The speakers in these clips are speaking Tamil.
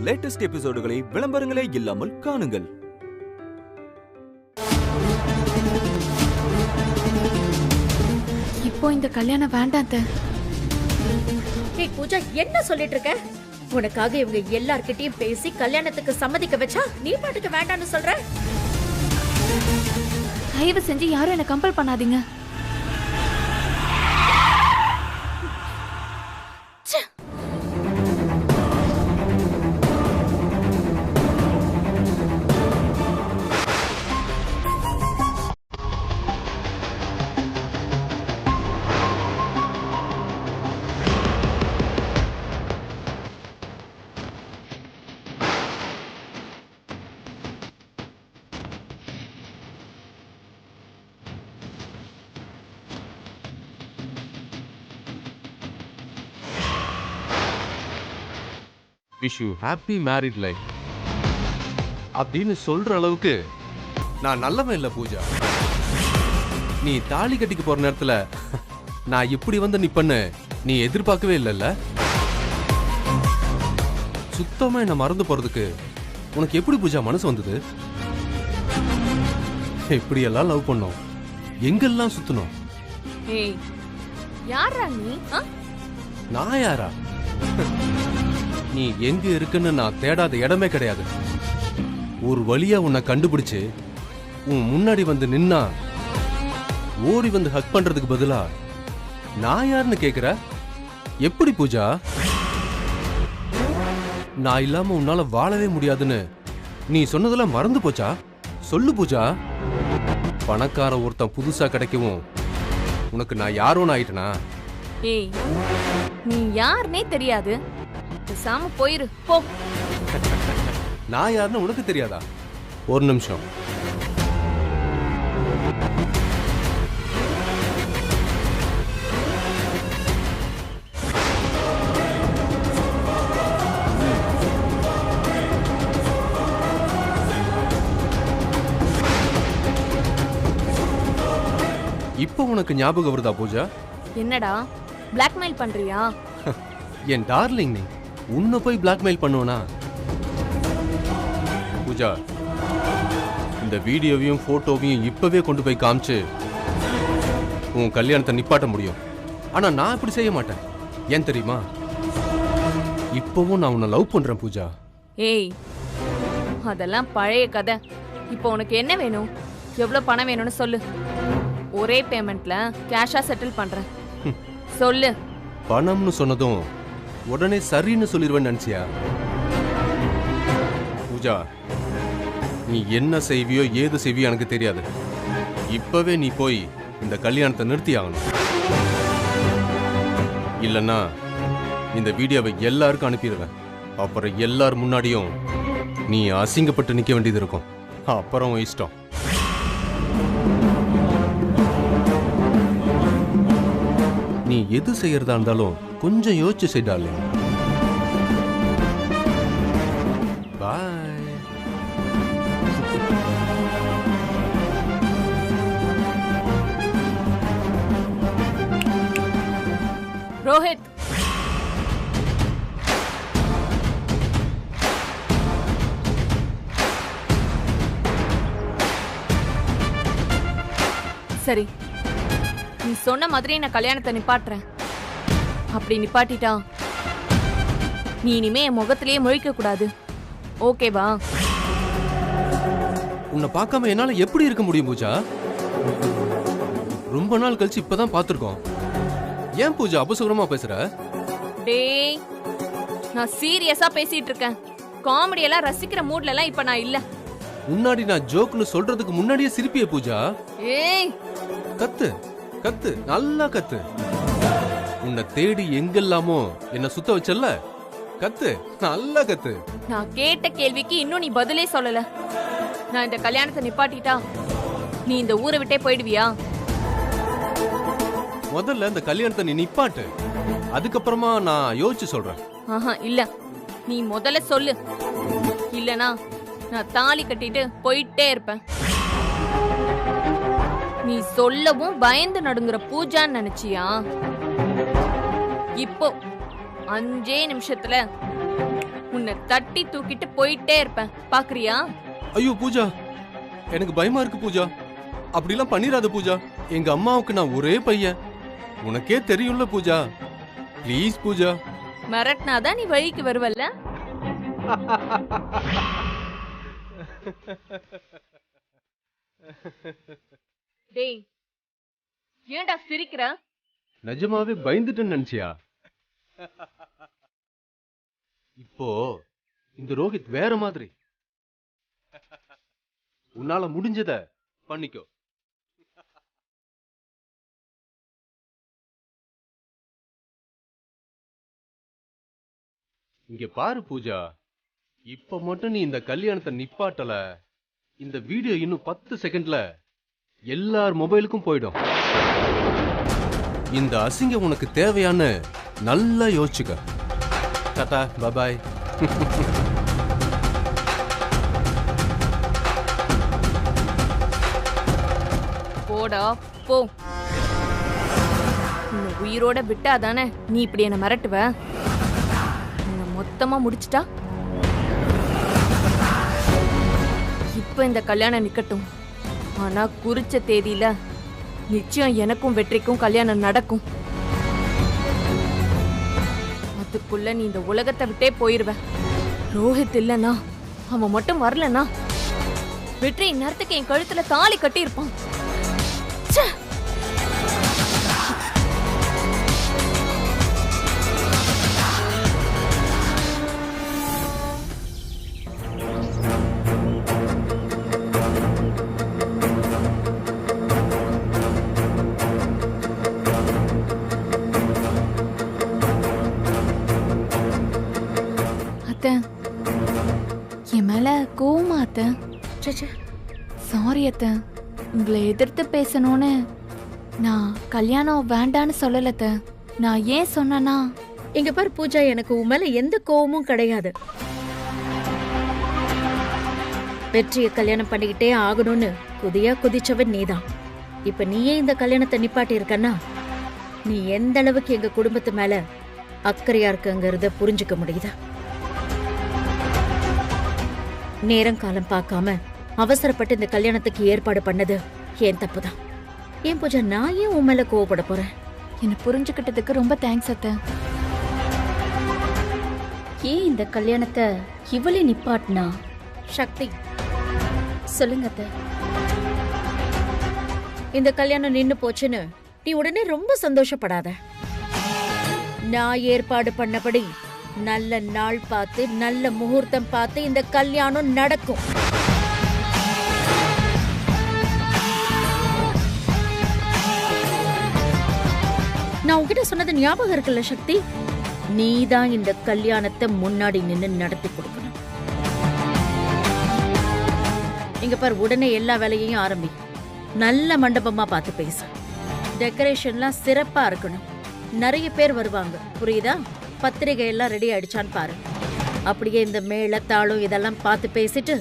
லேட்டஸ்ட் எபிசோடுகளை விளம்பரங்களே இல்லாமல் காணுங்கள். இப்போ இந்த கல்யாணம் வேண்டாம். பூஜா என்ன சொல்லிட்டு இருக்க? உனக்காக இவங்க எல்லார்கிட்டயும் பேசி கல்யாணத்துக்கு சம்மதிக்க வச்சா நீ பாட்டுக்கு வேண்டாம்னு சொல்ற? தயவு செஞ்சு யாரும் என்ன கம்பல் பண்ணாதீங்க. Wish you happy married life அப்படின்னு சொல்ற அளவுக்கு நான் நல்லவன் இல்லை பூஜா. நீ தாலி கட்டிக்க போற நேரத்துல நான் இப்படி வந்து நிப்பன்னு நீ எதிர்பார்க்கவே இல்லைல்ல. சுத்தமா என்ன மறந்து போறதுக்கு உனக்கு எப்படி பூஜா மனசு வந்தது? இப்படி எல்லாம் லவ் பண்ணோம், எங்கெல்லாம் சுத்தணும். யாரா நீ? நான் யாரா? நீ எங்க இருக்குன்னு நான் தேடாத இடமே கிடையாது. ஒரு வழியா உன்னை கண்டுபிடிச்சு உன் முன்னாடி வந்து நின்னா ஓடி வந்து ஹக் பண்றதுக்கு பதிலா நான் யாருன்னு கேக்குற? எப்படி பூஜா? நான் இல்லாம உன்னால வாழவே முடியாதுன்னு நீ சொன்னதெல்லாம் மறந்து போச்சா? சொல்லு பூஜா. பணக்கார ஒருத்தன் புதுசா கிடைக்கவும் உனக்கு நான் யாரோன்னு ஆயிட்டனா? ஏய், நீ யாருன்னே தெரியாது, பேசாம போயிரு போ. நான் யாருன்னு உனக்கு தெரியாதா? ஒரு நிமிஷம். இப்போ உனக்கு ஞாபகம் வருதா பூஜா? என்னடா பிளாக்மெயில் பண்றியா? என் டார்லிங், நீ உன்னை போய் பிளாக்மெயில் பண்ணுவனா? பூஜா, இந்த வீடியோவையும் போட்டோவையும் இப்பவே கொண்டு போய் காமிச்சு உன் கல்யாணத்தை நிப்பாட்ட முடியும். ஆனா நான் இப்படி செய்ய மாட்டேன். ஏன் தெரியுமா? இப்பவும் நான் உன்னை லவ் பண்றேன் பூஜா. ஏய், அதெல்லாம் பழைய கதை. இப்போ உனக்கு என்ன வேணும்? எவ்வளவு பணம் வேணும்னு சொல்லு. ஒரே பேமெண்ட்ல கேஷா செட்டில் பண்றேன். சொல்லு. பணம்னு சொன்னதும் உடனே சரின்னு சொல்லிடுவேன்னு நினைச்சியா? பூஜா, நீ என்ன செய்வியோ ஏது செய்வியோ எனக்கு தெரியாது. இப்பவே நீ போய் இந்த கல்யாணத்தை நிறுத்தி ஆகணும். இல்லைன்னா இந்த வீடியோவை எல்லாருக்கும் அனுப்பிடுவேன். அப்புறம் எல்லார் முன்னாடியும் நீ அசிங்கப்பட்டு நிக்க வேண்டியது இருக்கும். அப்புறம் இஷ்டம். நீ எது செய்யறதா இருந்தாலும் கொஞ்சம் யோசிச்சு செய்தாலே. பாய். ரோஹித், சரி, நீ சொன்ன மாதிரி நான் கல்யாணத்தை நிப்பாட்டுறேன். அப்படி நிப்பாட்டிட்டா நீ இனிமே என் முகத்திலேயே முழிக்க கூடாது. ஓகேவா? உன்னை பார்க்காம என்னால எப்படி இருக்க முடியும் பூஜா? ரொம்ப நாள் கழிச்சு இப்பதான் பார்த்திருக்கோம். ஏன் பூஜா அபசகுரமா பேசுற? டேய், நான் சீரியஸா பேசிட்டு இருக்கேன். காமெடி எல்லாம் ரசிக்கிற மூட்ல எல்லாம் இப்ப நான் இல்ல. முன்னாடி நான் ஜோக்னு சொல்றதுக்கு முன்னாடியே சிரிப்பிய பூஜா. ஏய், கத்து கத்து, நல்லா கத்து. உன்னை தேடி எங்கெல்லாமோ என்ன சுத்த வச்சல்ல, கத்து, நல்லா கத்து. நான் கேட்ட கேள்விக்கு இன்னும் நீ பதிலே சொல்லல. நான் இந்த கல்யாணத்தை நிப்பாட்டிட்டா நீ இந்த ஊரை விட்டே போயிடுவியா? முதல்ல இந்த கல்யாணத்தை நீ நிப்பாட்டு, அதுக்கப்புறமா நான் யோசிச்சு சொல்றேன். ஆஹா, இல்ல, நீ முதல்ல சொல்லு. இல்லனா நான் தாலி கட்டிட்டு போயிட்டே இருப்பேன். நீ சொல்லவும் பயந்து நடுங்குற பூஜான்னு நினைச்சியா? இப்போ 5 நிமிஷத்துல உன்னை உன்னை தட்டி தூக்கிட்டு போயிட்டே இருப்பேன், பாக்குறியா? ஐயோ பூஜா, எனக்கு பயமா இருக்கு பூஜா. அப்படிலாம் பண்ணிராத பூஜா. எங்க அம்மாவுக்கு நான் ஒரே பையன், உனக்கே தெரியும்ல பூஜா. ப்ளீஸ் பூஜா. மிரட்டினாதான் நீ வழிக்கு வருவல்ல? டேய், ஏன்டா சிரிக்கிற? நிஜமாவே பயந்துட்டேன்னு நினைச்சியா? இப்போ இந்த ரோஹித் வேற மாதிரி. உன்னால முடிஞ்சத பண்ணிக்கோ. இங்க பாரு பூஜா, இப்ப மட்டும் நீ இந்த கல்யாணத்தை நிப்பாட்டல, இந்த வீடியோ இன்னும் 10 செகண்ட்ல எல்லார் மொபைலுக்கும் போயிடும். இந்த அசிங்கம் உனக்கு தேவையான்னு நல்லா யோசிச்சுக்க. டாடா, பாய். போடா போ. உன்னை உயிரோட விட்டாதானே நீ இப்படி என்ன மிரட்டுவ? உன்னை மொத்தமா முடிச்சிட்டா இப்ப இந்த கல்யாணம் நிக்கட்டும். ஆனா குறிச்ச தேதியில நிச்சயம் எனக்கும் வெற்றிக்கும் கல்யாணம் நடக்கும். அதுக்குள்ள நீ இந்த உலகத்தை விட்டே போயிருவ. ரோஹித் இல்லனா, அவன் மட்டும் வரலனா, வெற்றி இந்நேரத்துக்கு என் கழுத்துல தாலி கட்டி இருப்பான். என் மேல கோவமா அத்தை? சாரி அத்தை, உங்களை எதிர்த்து பேசணும்னு நான் கல்யாணம் வேண்டான்னு சொல்லல அத்தை. நான் ஏன் சொன்னேன்னா, இங்க பாரு பூஜா, எனக்கு உன் மேல எந்த கோவமும் கிடையாது. வெற்றியை கல்யாணம் பண்ணிக்கிட்டே ஆகணும்னு குதிச்சவன் நீதான். இப்ப நீயே இந்த கல்யாணத்தை நிப்பாட்டி இருக்கன்னா, நீ எந்த அளவுக்கு எங்க குடும்பத்து மேல அக்கறையா இருக்குங்கிறத புரிஞ்சுக்க முடியுதா? நேரம் காலம் பார்க்காம அவசரப்பட்டு இந்த கல்யாணத்துக்கு ஏற்பாடு பண்ணது ஏன் தப்புதான். ஏன் பூஜா, நான் ஏன் உன் மேல கோவப்பட போறேன்? என்ன புரிஞ்சுக்கிட்டதுக்கு ரொம்ப தேங்க்ஸ் அத்தை. ஏன் இந்த கல்யாணத்தை இவளே நிப்பாட்டினா? சக்தி, சொல்லுங்க அத்தை. இந்த கல்யாணம் நின்னு போச்சுன்னு நீ உடனே ரொம்ப சந்தோஷப்படாத. நான் ஏற்பாடு பண்ணபடி நல்ல நாள் பார்த்து நல்ல முகூர்த்தம் பார்த்து இந்த கல்யாணம் நடக்கும். நான் உன்கிட்ட சொன்னது ஞாபகம் இருக்குல்ல சக்தி? நீதான் இந்த கல்யாணத்தை முன்னாடி நின்னு நடத்தி கொடுக்கணும். இங்க பாரு, உடனே எல்லா வேலையையும் ஆரம்பி. நல்ல மண்டபமா பார்த்து பேசு. டெக்கரேஷன்லாம் சிறப்பா இருக்கணும். நிறைய பேர் வருவாங்க, புரியுதா? பத்திரிகை எல்லாம் ரெடி ஆயிடுச்சான்னு பாரு. அப்படியே இந்த மேள தாளம் இதெல்லாம் பார்த்து பேசிட்டு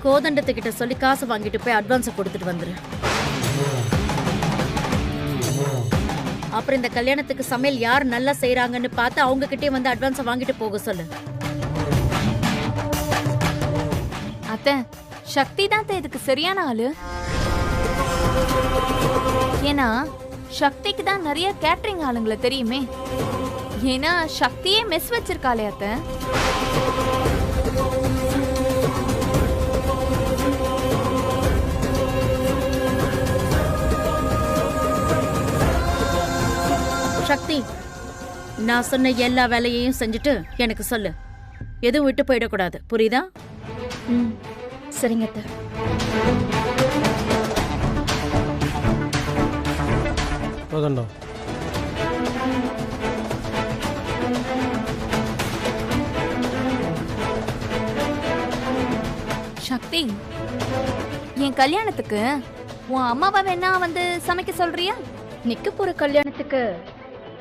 கோதண்டத்துக்கிட்ட சொல்லி காசு வாங்கிட்டு போய் அட்வான்ஸை கொடுத்துட்டு வந்துரு. அப்புறம் இந்த கல்யாணத்துக்கு சமையல் யார் நல்லா செய்யறாங்கன்னு பார்த்து அவங்க கிட்டே வந்து அட்வான்ஸை வாங்கிட்டு போக சொல்லு. அத்தை, சக்தி தான் இதுக்கு சரியான ஆளு. ஏன்னா சக்திக்கு தான் நிறைய கேட்டரிங் ஆளுங்களை தெரியுமே. ஏன்னா சக்தியே மெஸ் வச்சிருக்காளே அத்தை. சக்தி, நான் சொன்ன எல்லா வேலையையும் செஞ்சுட்டு எனக்கு சொல்லு. எதுவும் விட்டு போயிடக்கூடாது, புரியுதா? சரிங்க அத்தை. சக்தி, என் கல்யாணத்துக்கு உன் அம்மாவை வேணா வந்து சமைக்க சொல்றியா? நிக்க போற கல்யாணத்துக்கு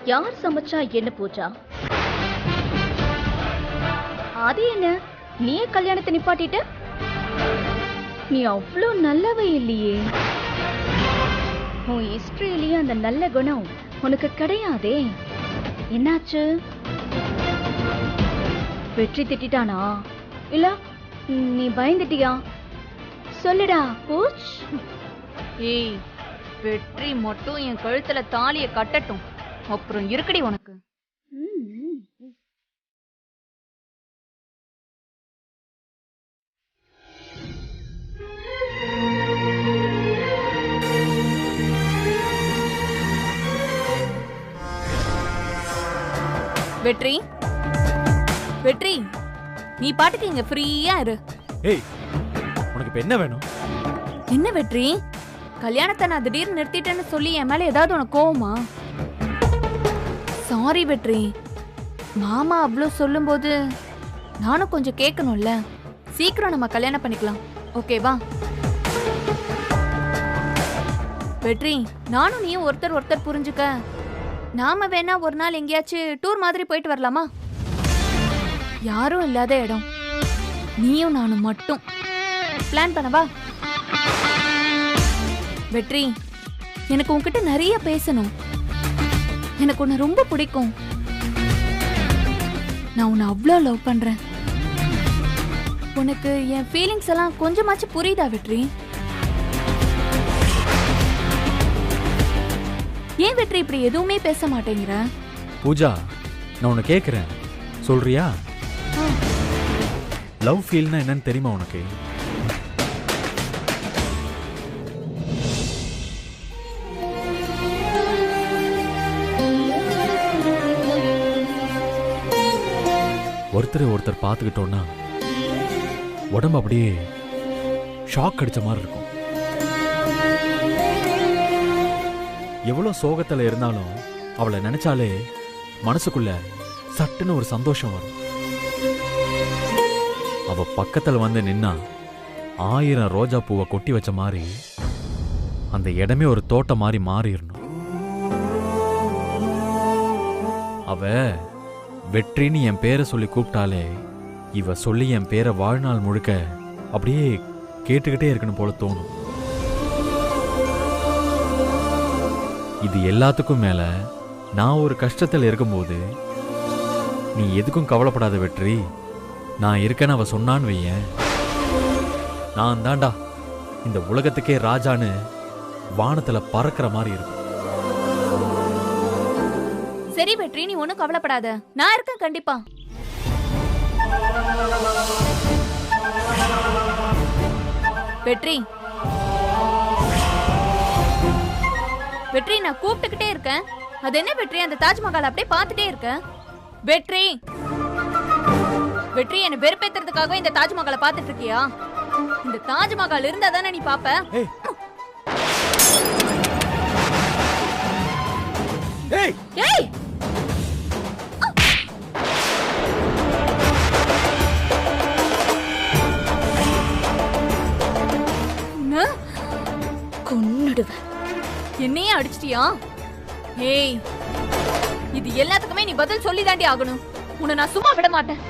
யார் சமைச்சா என்ன பூஜா? அது என்ன, நீயே கல்யாணத்தை நிப்பாட்டிட்ட? நீ அவ்வளோ நல்லவே இல்லையே. உன் ஹிஸ்டரியிலேயே அந்த நல்ல குணம் உனக்கு கிடையாதே. என்னாச்சு? வெற்றி திட்டானா இல்ல நீ பயந்துட்டியா? சொல்லுடா பூச். ஏய், வெற்றி மட்டும் என் கழுத்துல தாலிய கட்டட்டும், அப்புறம் இருக்குடி உனக்கு. வெற்றி, வெற்றி, நீ பாட்டுக்கு இங்க ஃப்ரீயா இரு. ஏய், உனக்கு இப்ப என்ன வேணும்? என்ன வெற்றி, கல்யாணத்தை நான் திடீர்னு நிறுத்திட்டேன்னு சொல்லி என் மேல ஏதாவது உனக்கு கோவமா? சாரி வெற்றி, மாமா அவ்வளோ சொல்லும்போது நானும் கொஞ்சம் கேட்கணும்ல. சீக்கிரம் நம்ம கல்யாணம் பண்ணிக்கலாம், ஓகேவா? வெற்றி, நானும் நீயும் ஒருத்தர் புரிஞ்சுக்க. நாம வேணா ஒரு நாள் எங்கேயாச்சும் டூர் மாதிரி போயிட்டு வரலாமா? யாரும் இல்லாத இடம், நீயும் நானும் மட்டும் பிளான் பண்ணவா? வெற்றி, எனக்கு உன்கிட்ட நிறைய பேசணும். எனக்கு உன்னை ரொம்ப பிடிக்கும். நான் உன்னை அவ்வளோ லவ் பண்றேன். உனக்கு என் ஃபீலிங்ஸ் எல்லாம் கொஞ்சமாச்சும் புரியுதா வெற்றி? ஏன் வெற்றி இப்படி எதுவுமே பேச மாட்டேங்கிற? பூஜா, நான் உன்னை கேட்குறேன், சொல்றியா? லவ் ஃபீல்னா என்னன்னு தெரியுமா உனக்கு? ஒருத்தர் பார்த்துக்கிட்டோன்னா உடம்பு அப்படியே ஷாக் அடிச்ச மாதிரி இருக்கும். எவ்வளோ சோகத்தில் இருந்தாலும் அவளை நினைச்சாலே மனசுக்குள்ள சட்டுன்னு ஒரு சந்தோஷம் வரும். அவ பக்கத்தில் வந்து நின்னா 1000 ரோஜா பூவை கொட்டி வச்ச மாதிரி அந்த இடமே ஒரு தோட்டம் மாதிரி மாறிடணும். அவ வெற்றின்னு என் பேரை சொல்லி கூப்பிட்டாலே இவ சொல்லி என் பேரை வாழ்நாள் முழுக்க அப்படியே கேட்டுக்கிட்டே இருக்கணும் போல தோணும். இது எல்லாத்துக்கும் மேல நான் ஒரு கஷ்டத்தில் இருக்கும்போது நீ எதுக்கும் கவலைப்படாத வெற்றி, நான் இருக்கேன்னு அவ சொன்னான்னு வையேன், நான் தாண்டா இந்த உலகத்துக்கே ராஜான்னு வானத்துல பறக்கிற மாதிரி இருக்கும். சரி வெற்றி, நீ ஒன்னும் கவலைப்படாத, நான் இருக்கேன் கண்டிப்பா. வெற்றி, வெற்றி, நான் கூப்பிட்டுக்கிட்டே இருக்கேன். அது என்ன வெற்றி, அந்த தாஜ்மஹால் அப்படியே பார்த்துட்டே இருக்க? வெற்றி, வெற்றி, என்ன வெறுப்பேத்துறதுக்காக இந்த தாஜ்மஹாலை பார்த்துட்டு இருக்கியா? இந்த தாஜ்மஹால் இருந்தா தானே நீ பாப்ப. ஏய் ஏய், கொன்னுடுவேன். என்னையே அடிச்சிட்டியா? ஏய், இது எல்லாத்துக்குமே நீ பதில் சொல்லி தாண்டி ஆகணும். உன்னை நான் சும்மா விட மாட்டேன்.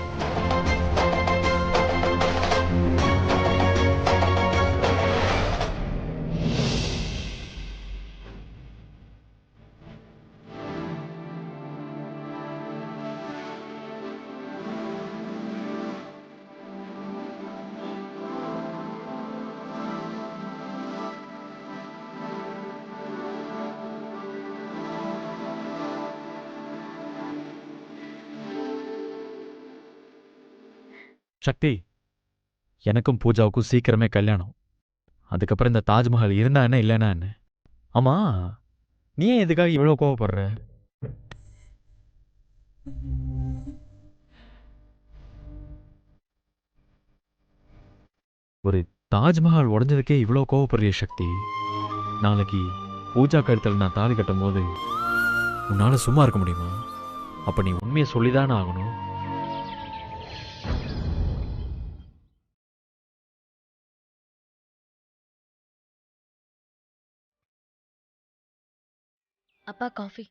சக்தி, எனக்கும் பூஜாவுக்கும் சீக்கிரமே கல்யாணம். அதுக்கப்புறம் இந்த தாஜ்மஹால் இருந்தா என்ன இல்லைன்னா என்ன? ஆமா, நீ ஏன் எதுக்காக இவ்வளோ கோவப்படுற? ஒரு தாஜ்மஹால் உடஞ்சதுக்கே இவ்வளோ கோவப்படுறிய சக்தி, நாளைக்கு பூஜா கழுத்தில் நான் தாலி கட்டும் போது உன்னால சும்மா இருக்க முடியுமா? அப்ப நீ உண்மையை சொல்லிதானே ஆகணும். அப்பா காஃபி.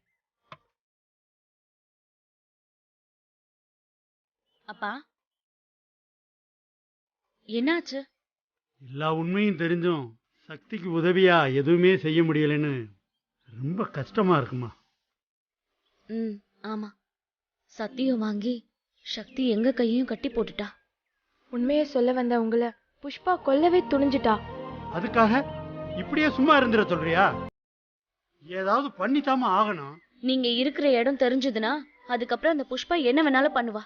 அப்பா, என்னாச்சு? எல்லா உண்மையும் தெரிஞ்சும் சக்திக்கு உதவியா எதுவுமே செய்ய முடியலைன்னு ரொம்ப கஷ்டமா இருக்குமா? ஆமா, சத்தியம் வாங்கி சக்தி எங்க கையையும் கட்டி போட்டுட்டா. உண்மையை சொல்ல வந்த உங்களை புஷ்பா கொல்லவே துணிஞ்சிட்டா. அதுக்காக இப்படியே சும்மா இருந்துட சொல்றியா? ஏதாவது பண்ணித்தாம ஆகணும். நீங்க இருக்கிற இடம் தெரிஞ்சதுன்னா அதுக்கப்புறம் அந்த புஷ்பா என்ன வேணாலும் பண்ணுவா.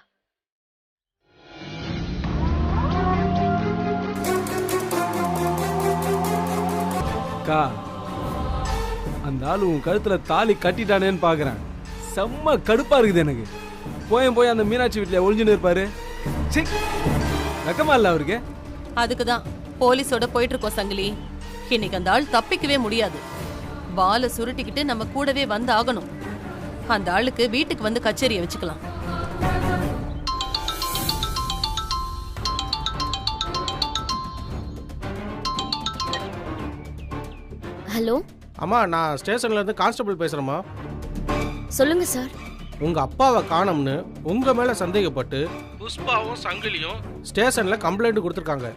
அக்கா, அந்த ஆளு உன் கழுத்துல தாலி கட்டிட்டானேன்னு பாக்குறேன். செம்ம கடுப்பா இருக்குது எனக்கு. போய் அந்த மீனாட்சி வீட்டுல ஒளிஞ்சுன்னு இருப்பாரு. வெக்கமா இல்ல அவருக்கு? அதுக்குதான் போலீஸோட போயிட்டு இருக்கோம் சங்கிலி. இன்னைக்கு அந்த ஆள் தப்பிக்கவே முடியாது. வாலை சுருட்டிக்கிட்டு நம்ம கூடவே வந்து ஆகணும். அந்த ஆளுக்கு வீட்டுக்கு வந்து கச்சேரியை வச்சுக்கலாம். ஹலோ அம்மா, நான் ஸ்டேஷன்ல இருந்து கான்ஸ்டபிள் பேசுறேம்மா. சொல்லுங்க சார். உங்க அப்பாவை காணோம்னு உங்க மேல சந்தேகப்பட்டு புஷ்பாவும் சங்கிலியும் ஸ்டேஷன்ல கம்ப்ளைண்ட் கொடுத்துருக்காங்க.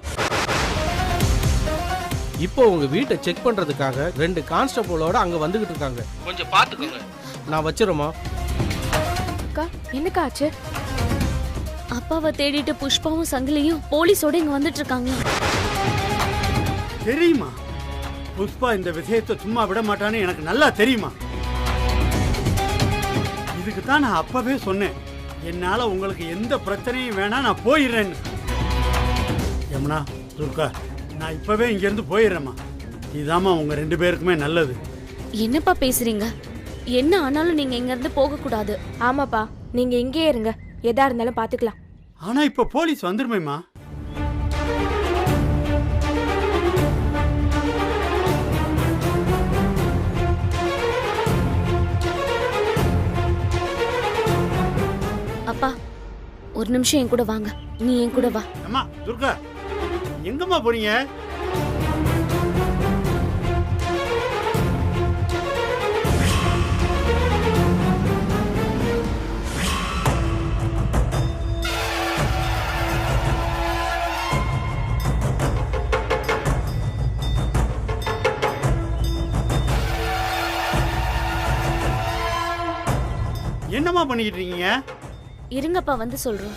இப்போ உங்க வீட்டை செக் பண்றதுக்காக 2 கான்ஸ்டபிளோட அங்க வந்துகிட்டு இருக்காங்க. கொஞ்சம் பாத்துக்கோங்க. நான் வச்சிரமா. அக்கா, என்னக்கா ஆச்சு? அப்பாவை தேடிட்டு புஷ்பாவும் சங்கிலியும் போலீஸோட இங்க வந்துட்டு இருக்காங்க. தெரியுமா? புஷ்பா இந்த விஷயத்தை சும்மா விட மாட்டான்னு எனக்கு நல்லா தெரியுமா? இதுக்கு தான் நான் அப்பவே சொன்னேன், என்னால உங்களுக்கு எந்த பிரச்சனையும் வேணாம், நான் போயிடுறேன்னு. யமுனா, துர்கா, நான் இப்பவே இங்க இருந்து போயிடுறேம்மா. இதாம்மா உங்க 2 பேருக்குமே நல்லது. என்னப்பா பேசுறீங்க? என்ன ஆனாலும் நீங்க இங்க இருந்து போக கூடாது. ஆமாப்பா, நீங்க இங்கேயே இருங்க. எதா இருந்தாலும் பாத்துக்கலாம். ஆனா இப்ப போலீஸ் வந்துருமேம்மா. அப்பா, ஒரு நிமிஷம் என் கூட வாங்க. நீ என் கூட வா. அம்மா துர்கா, எங்கம்மா போறீங்க? என்னம்மா பண்ணிக்கிட்டு இருக்கீங்க? இருங்கப்பா, வந்து சொல்றோம்.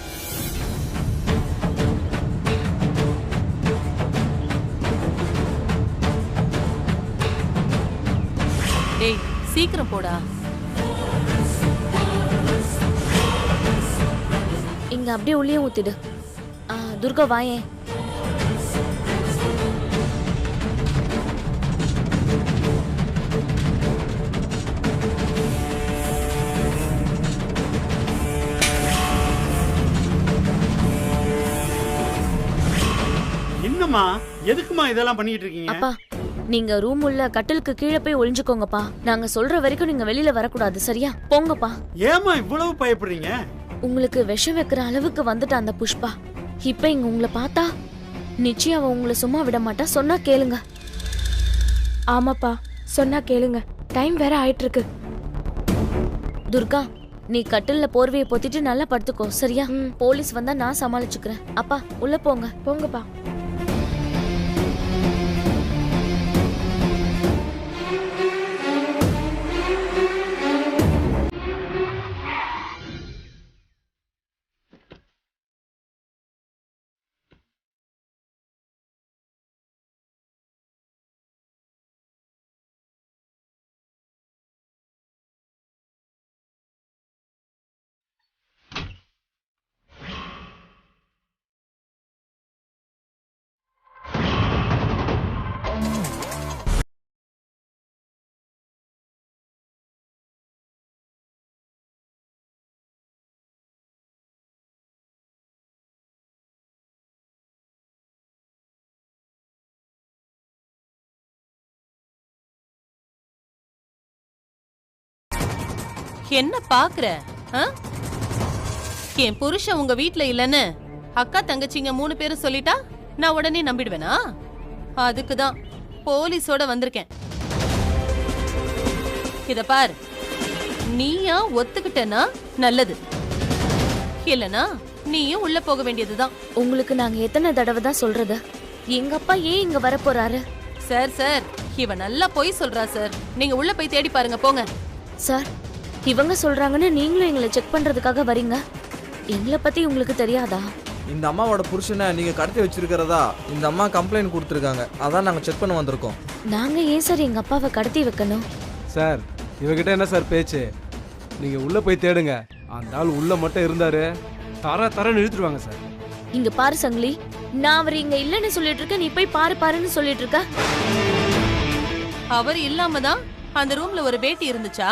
டேய், சீக்கிரம் போடா. இங்க அப்படியே உள்ளே ஊத்திடு. துர்கா வாயே. என்னம்மா, எதுக்குமா இதெல்லாம் பண்ணிட்டு இருக்கீங்க? அப்பா, நீங்க ரூம் உள்ள கட்டிலுக்கு கீழே போய் ஒளிஞ்சுக்கோங்கப்பா. நாங்க சொல்ற வரைக்கும் நீங்க வெளியில வரக்கூடாது, சரியா? போங்கப்பா. ஏமா இவ்வளவு பயப்படுறீங்க? உங்களுக்கு விஷம் வைக்கிற அளவுக்கு வந்துட்டா அந்த புஷ்பா. இப்ப இங்க உங்களை பார்த்தா நிச்சயம் அவ உங்களை சும்மா விட மாட்டா. சொன்னா கேளுங்க. ஆமாப்பா, சொன்னா கேளுங்க. டைம் வேற ஆயிட்டு இருக்கு. துர்கா, நீ கட்டில்ல போர்வையை பொத்திட்டு நல்லா படுத்துக்கோ, சரியா? போலீஸ் வந்தா நான் சமாளிச்சுக்கிறேன். அப்பா, உள்ள போங்க. போங்கப்பா. என்ன பாக்குற? என் புருஷன் உங்க வீட்ல இல்லன்னு அக்கா தங்கச்சிங்க 3 பேரும் சொல்லிட்டா நான் உடனே நம்பிடுவேனா? அதுக்குதான் போலீஸோட வந்திருக்கேன். இத பார், நீயா ஒத்துக்கிட்டனா நல்லது, இல்லனா நீயும் உள்ள போக வேண்டியதுதான். உங்களுக்கு நாங்க எத்தனை தடவை தான் சொல்றது? எங்க அப்பா ஏன் இங்க வர போறாரு? சார், இவ நல்லா போய் சொல்றா சார். நீங்க உள்ள போய் தேடி பாருங்க, போங்க. சார், இவங்க சொல்றாங்கன்னு நீங்களும் எங்களை செக் பண்றதுக்காக வரீங்க? எங்களை பத்தி உங்களுக்கு தெரியாதா? இந்த அம்மாவோட புருஷனை நீங்க கடத்தி வச்சிருக்கிறதா இந்த அம்மா கம்ப்ளைண்ட் கொடுத்துருக்காங்க. அதான் நாங்க செக் பண்ண வந்திருக்கோம். நாங்க ஏன் சார் எங்க அப்பாவை கடத்தி வைக்கணும்? சார் இவகிட்ட என்ன சார் பேச்சு? நீங்க உள்ள போய் தேடுங்க. அந்த ஆள் உள்ள மட்டும் இருந்தாரு தரன்னு இழுத்துருவாங்க சார். இங்க பாரு சங்கிலி, நான் அவர் இங்க இல்லன்னு சொல்லிட்டு இருக்க, நீ போய் பாருன்னு சொல்லிட்டு இருக்க. அவர் இல்லாம தான் அந்த ரூம்ல ஒரு பேட்டி இருந்துச்சா?